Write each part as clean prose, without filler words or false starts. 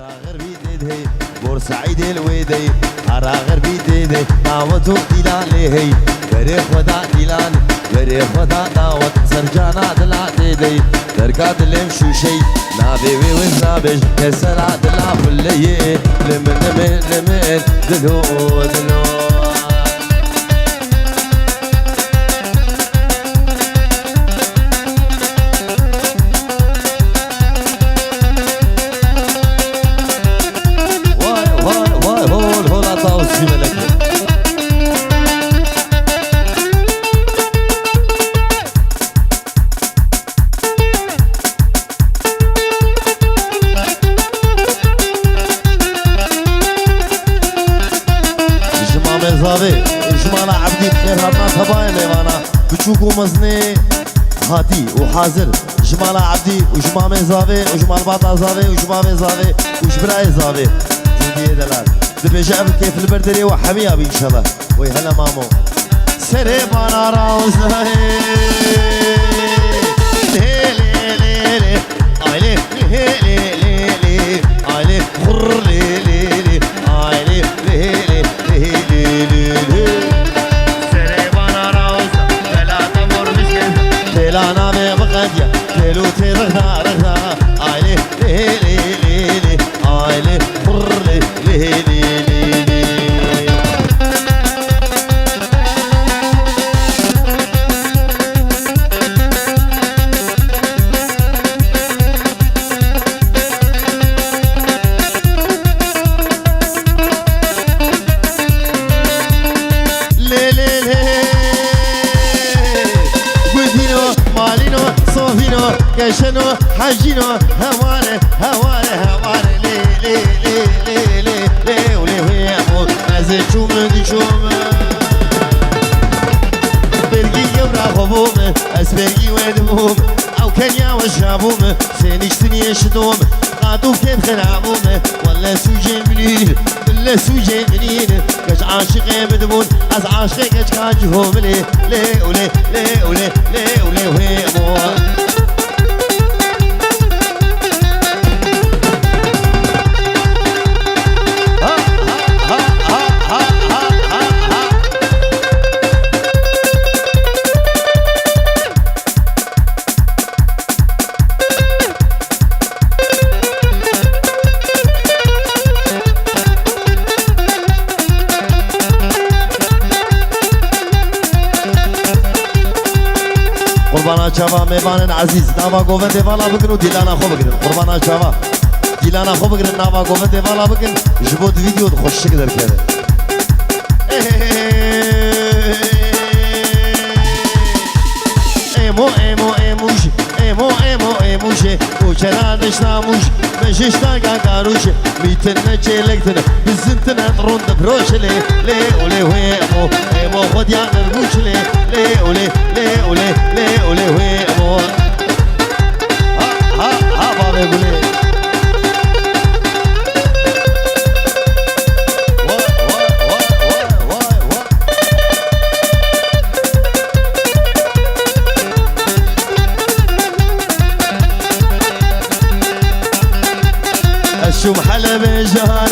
غربي ديدي بورسعيد الويدي هرا غربي ديدي دعوتو ديلان ليهي غري خدا ديلان غري خدا دعوت سرجانا دلا ديدي دركات المشوشي نابي وزابج كسرا دلا فلي لمن دلو دلو جمالا عبدي بخير هاتنا تباين ايوانا بچوك ومزني هاتي وحاضر جمالا عبدي وجمامي زاوي وجمال باطا زاوي وجمامي زاوي وجبراي زاوي جودي دلال دبيجا كيف البردري وحمية ان شاء الله وي هلا مامو سري بانا راوز لانا بغدية كيلو ترغنا رغنا عيلي لي لي لي لي عيلي بر لي لي لي لي كشنو حجينو هواني هواني هواني لي لي لي لي لي لي ولي ويامو ازي شوم دي شوم برقي يورا خبوم اسبرقي ودموم او كنيا وشابوم سينشتني يشدوم قادو كيف خلعبوم ولا سوجين منين ولا سوجين منين كش عاشقي بدمون از عاشقي كش كاجهم لي لي ولي لي ولي لي ولي ويامو قربانا شباب ميبان عزيز ناوا قوفن ديفالا بكن وديلانا خو بكن قربانا شباب ديلانا خو بكن ناوا قوفن ديفالا بكن جبود فيديو خوش كدر كده ايمو ايمو ايموش ايمو ايمو ايموش وشنا نشناموش مششنا كاكاروش ميتنا جيلكتنا بزنتنا طرون دبروش لي لي ولي ويمو ايمو خد يا نرموش لي لي ولي لي ولي لي ولي ويمو ها ها بابا يقولي شو محل بجارك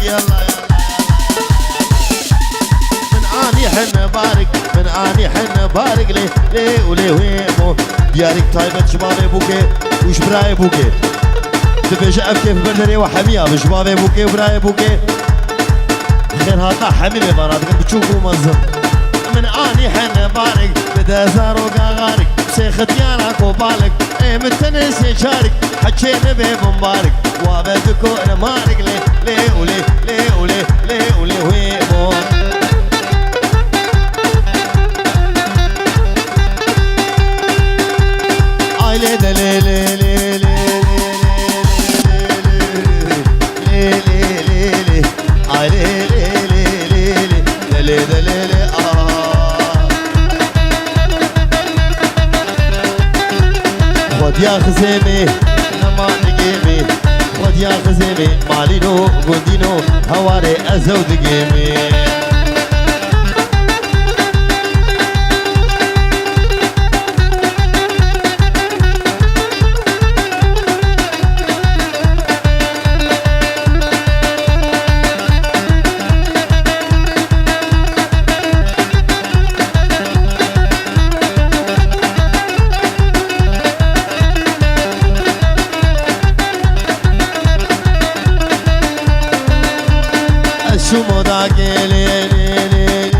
يلا يلا من اني حن بارك من اني حن بارك لي لي ولي ويمو ديارك طيبة شبابي بوكي وش براي بوكي تبجا كيف بردري وحمية بشبابي بوكي وبراي بوكي خير هاتا حميمي بناتك بتشوفوا منظم من اني حن بارك بدا زارو قاغارك سيخت يانك وبالك ايه متنس يشارك حكينا بمبارك وابدكو انا مارك لي لي ولي لي ولي لي ولي ويمو اي لي لي لي لي لي لي لي لي لي اي لي لي لي لي لي لي لي لي خد يا خزيمي نما نجيمي خد يا خزيمي مالينو قندينو هواري ازود جيمي شو موداك لي لي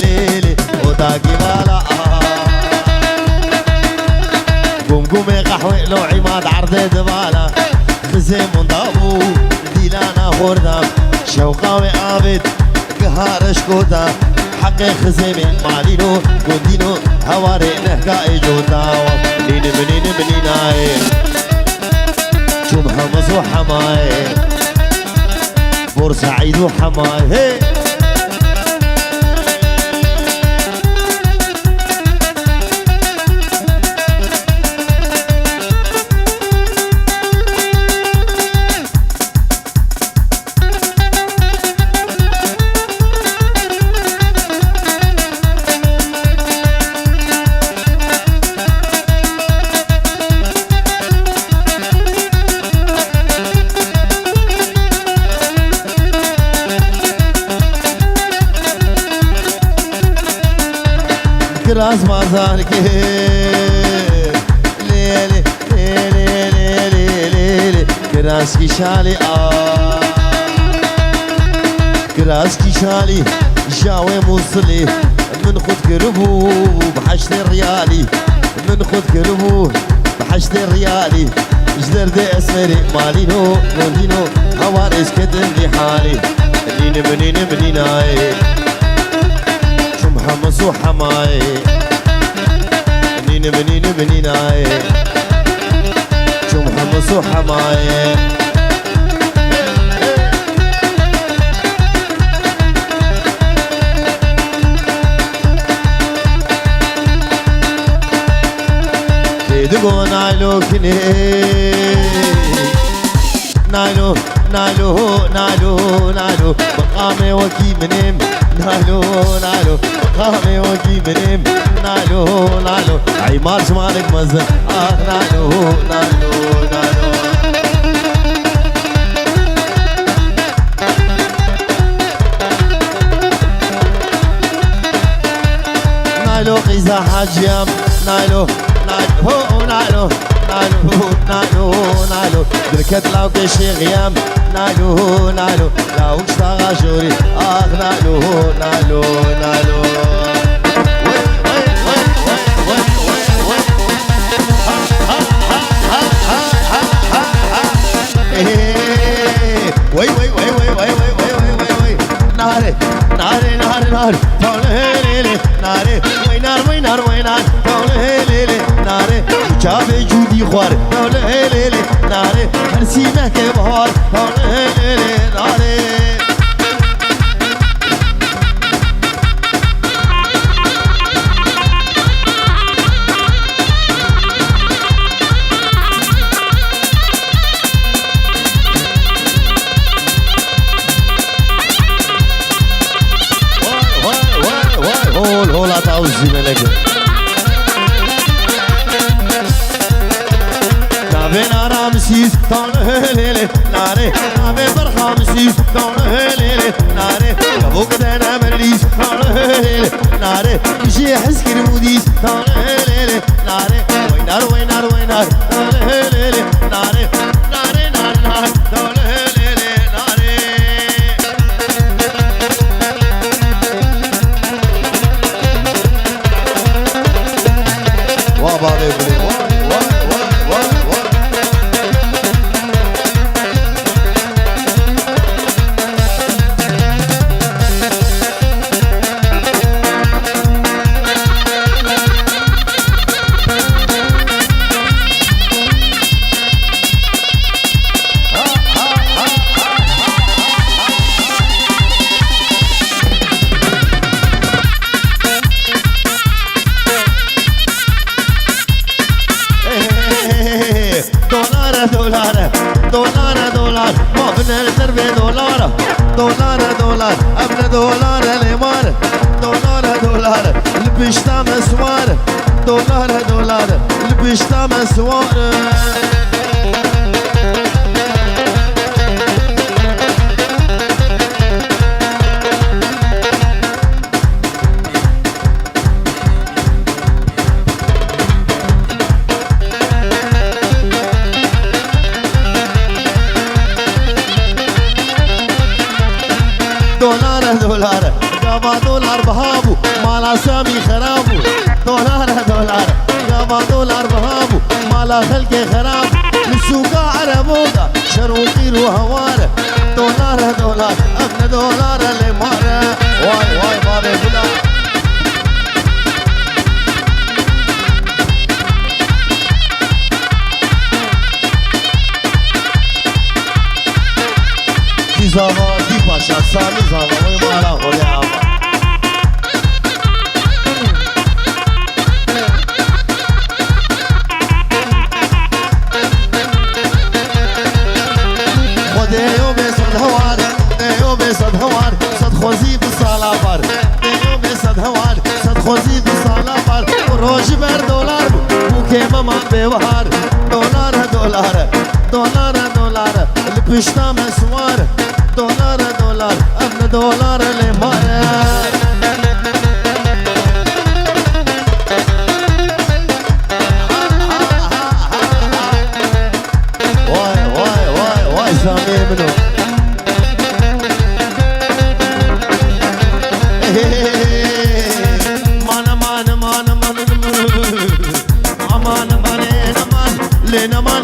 لي لي موداكي بالا قومي قحوي لو عماد عرضي دبالا خزي منضابو ديلانا خوردام شوقاوي عابد قهار شكوتا حقي خزيمي مالينو قندينو هواري نهكاي جوتا منين منين منيناي شو محمص وحماي بورسعيد وحماي هي كراس مازالك ليلي ليلي ليلي ليلي كراسكي شالي كراسكي شالي جاوي موصلي من خد كربو بحشت الريالي من خد كربو بحشت الريالي جدر دي اسمري مالينو مولينو هواريس كدن دي حالي منين منين منيناي حمص وحماي منين منين منيناي شو حمص وحماي كيدقو نايلو كني نايلو نايلو نايلو نايلو مقامي وكي منيم نايلو نايلو مقامي وكي منيم نايلو نايلو عمار شمالك مزن نايلو نايلو نايلو نايلو قيزة حاجيام نايلو نايلو نايلو نايلو نايلو نايلو بركت لاو كشي غيام نايلو نايلو لاو اشتاغا جوري نايلو نايلو نايلو وي وي وي وي وي وي وي وي وي ناري ناري ناري ناري تولي ناري وي نار وي نار وي نار تولي ناري جابي جودي خوار تولي ناري مرسينا كبار تولي ناري هولا تعوزي ملك نابين رامسيس طالهليلي ناري نابين برخامسيس طالهليلي ناري كبوك دانا مرليس طالهليلي ناري مشي حسكي الموديس طالهليلي ناري وينار وينار وينار طالهليلي ناري ناري نار نار طالهليلي ناري وابا بيبلي دولار دولار دولار ما بنا التربية دولار دولار دولار ابن دولار الامار دولار دولار البشتا مسوار دولار دولار البشتا مسوار سامي خرابو دولار دولار يابا دولار بهابو مالا خلقي خراب للسوق عربودا شروقي وهوار دولار دولار أغنى دولار لمارة واي واي بابي بلا دي زاوا دي باشا سامي زاوا ويمارا غولي عابا صد هوار صد خوزی بسالا بار دیو به صد هوار صد خوزی بسالا بار روز بر دلار بو که ماما بهوار دلار دلار دلار دلار لپشتا مسوار دلار دلار ابن دلار لماره وای وای وای وای سامی منو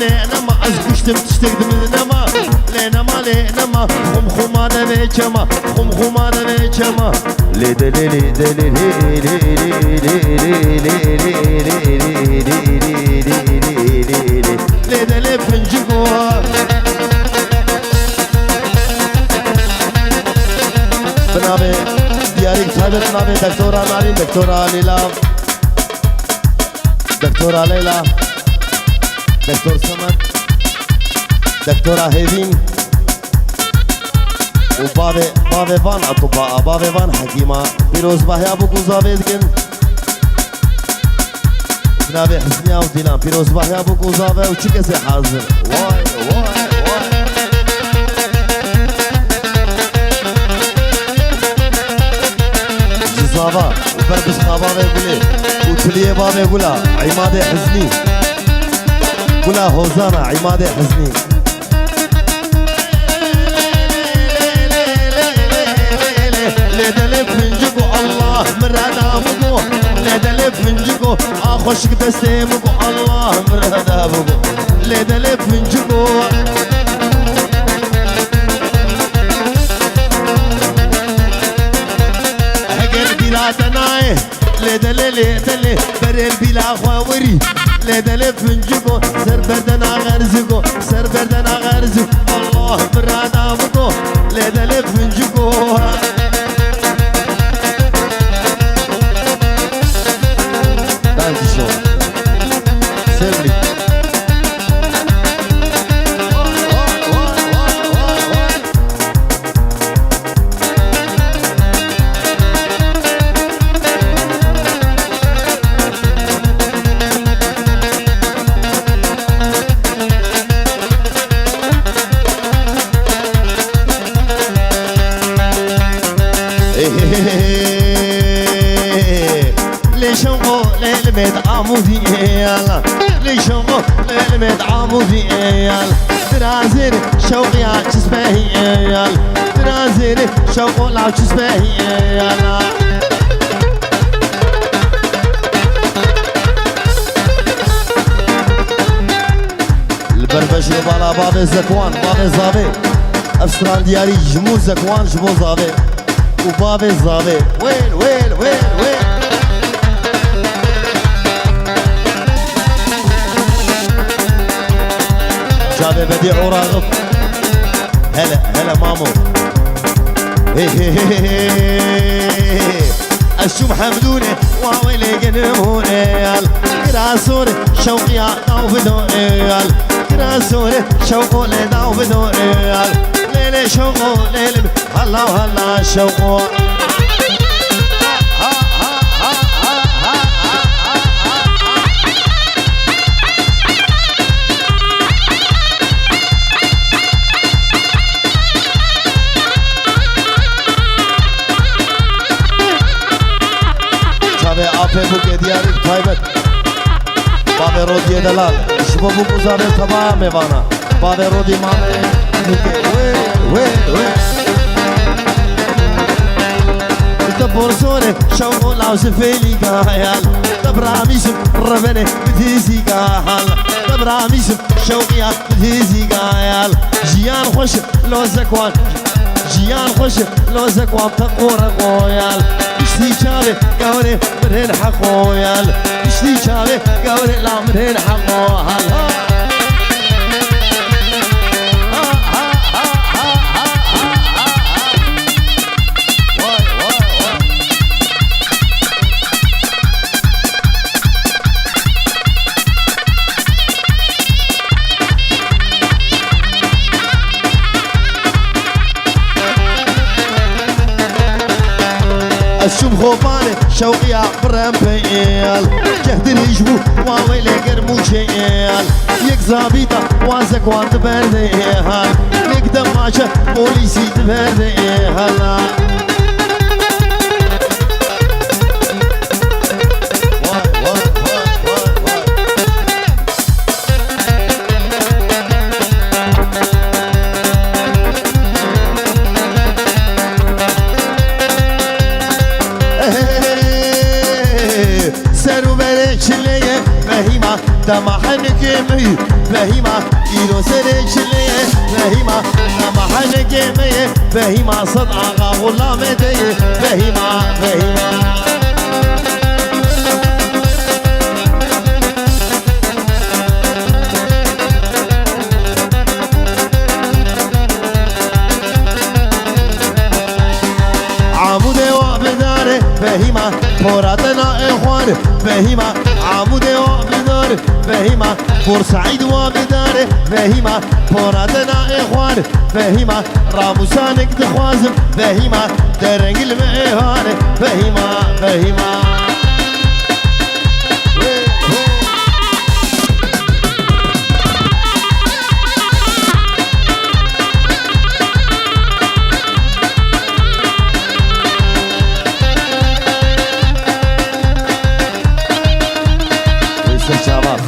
لنما از گوشتم تشتکدم لنما لنما لنما خم خمانه به چما خم خمانه به چما لیده لیده لیده لیده لیده پنجگو بنابه دیاری کتابه بنابه دکتورا نارین دکتورا لیلا دکتورا لیلا دکتور سمت دکتورا هیوین و بابه وان اطباء بابه وان حکیما پیروز باهیا بو گزاوید کن جناب حسنیا و دیلان پیروز باهیا بو گزاوه و چی کسی حاضر وای وای وای جزاوا و بربس بابه گلی و تلیه بابه گلا عماد حسنی قلا هوزانا عماد حزني لدلف من جگو الله مرادا بگو لدلف من جگو آخوشک دسته بگو الله مرادا بگو لدلف من جگو اگر بلا تنائه لدل لدل برل بلا خواوري لدلف من جگو سر بردن آغرزگو سر بردن آغرزگو الله برادا بگو لدلف من جگو Danke schön. Sehr lieb. للمد عمودي يلا ليشوفو للمد عمودي يلا ترازير شوقي عكس باهي يلا ترازير شوقي عكس باهي يلا البربش بالا باب زكوان باب زابي افسران دياري جمو زكوان جمو زابي وباب زابي وين وين وين وين جابي بديع وراغب هلا هلا مامو هي هي هي الشوم حمدوني واويلي قنموني كراسوني شوقي عطاو بدوني كراسوني شوقو لداو بدوني ليلي شوقو ليلي هلا وهلا شوقو آفه بوکه دیاری تایبت بابه رودی دلال شبو بوکو زابه تبا میوانا بابه رودی مامه بوکه وی وی وی تبورزوني شوقو لاوز فيلي قايل تبراميسم ربني بتيزي قايل تبراميسم شوقيا بتيزي قايل جيان خوش لو زكوان جيان خوش لو زكوان تقور قويل اشتي شابي قوري مرهن حقويل اشتي شابي قوري لا مرهن حقويل الشم خوفاني شوقي عبرم بيال جهد الهجبو واويلي قرمو جيال يك زابيطة وازك وانت برديال يك دماشة بوليسي تبرديال دمحنك مي فهيمة إيرو سريش لي فهيمة دمحنك مي فهيمة صدقة والله مدي فهيمة فهيمة عمودي وابداري فهيمة فوراتنا إخوان فهيمة عمودي وابداري فهيمة بورسعيد وبداره فهيمة فوراتنا إخوان فهيمة راموسانك تخوازم فهيمة درنق المئهان فهيمة فهيمة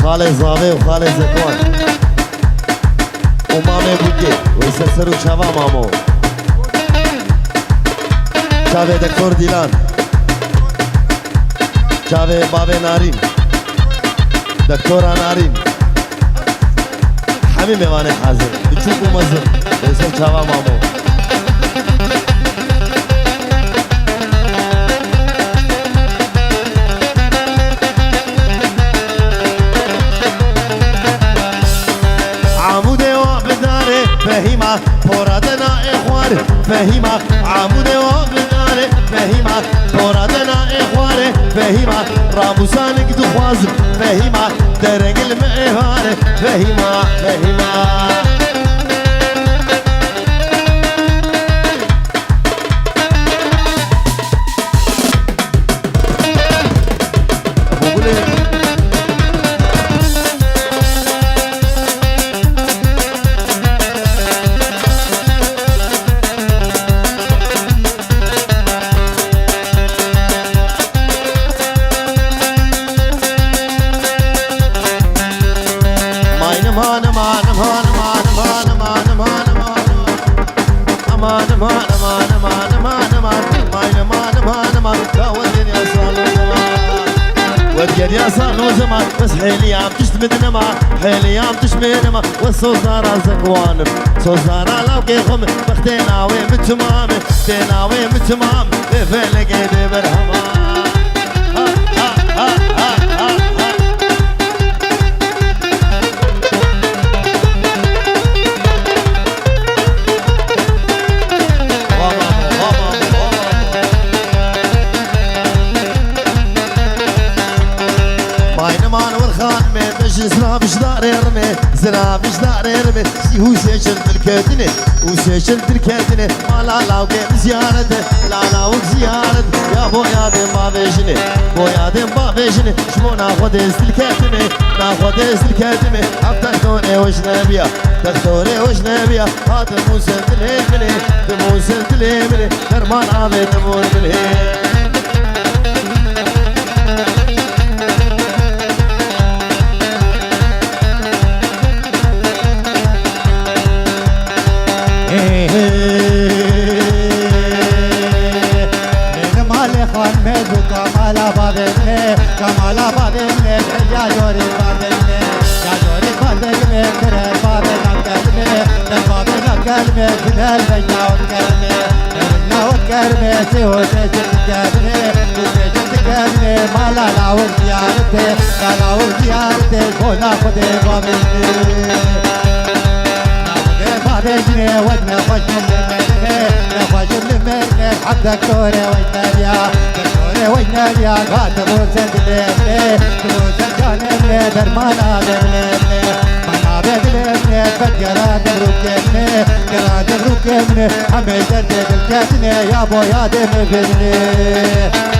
خالد زاوي وخالد زكوان ومامي بوكي ويسسرو شافا مامو شافي دكتور ديلان شافي بابي نارين دكتورة نارين حمي ميواني حاضر بتشوفوا مزر ويسر شافا مامو فهيمة فوراتنا إخوان فهيمة عمودي وابداري فهيمة فوراتنا إخوان فهيمة راموسانك دخوازم فهيمة درق المئهان فهيمة فهيمة يا صالو زمان بس حيلي عم تشتمدنا ما حيلي عم تشمينا ما والصوصارة زكوانم صوصارة لو كيخم بختينا وين بتمام بختينا وين بتمام بفلق ايدي برهما زرابش دار يرمي زرابش دار يرمي وسيشل الكاتنة وسيشل الكاتنة ما لا لا وقيم زيارته لا لا وزيارته يا بويا دم بابيشني بويا دم بابيشني شمو ناخد الكاتنة ناخد الكاتنة تختوني وش نبيا تختوني وش نبيا هات موسى تلهمني موسى تلهمني درمان عابد تمور بالهي كلمة بدل بجنا وتكلمة بجنا وتكلمة سوى تجد كلمة وتجد كلمة ما لا لاول زيارتي لا لاول زيارتي كنا خدي بابني بابني ودنا فشل المرنة فشل المرنة حتى كوري ويناليا كوري ويناليا قاتل وسند الليل وسند كان الليل درمانا بالليل مانا بالليل فجرا دبروكيني جرا دبروكيني حمي دردي بالكتني يا بو يا دم بني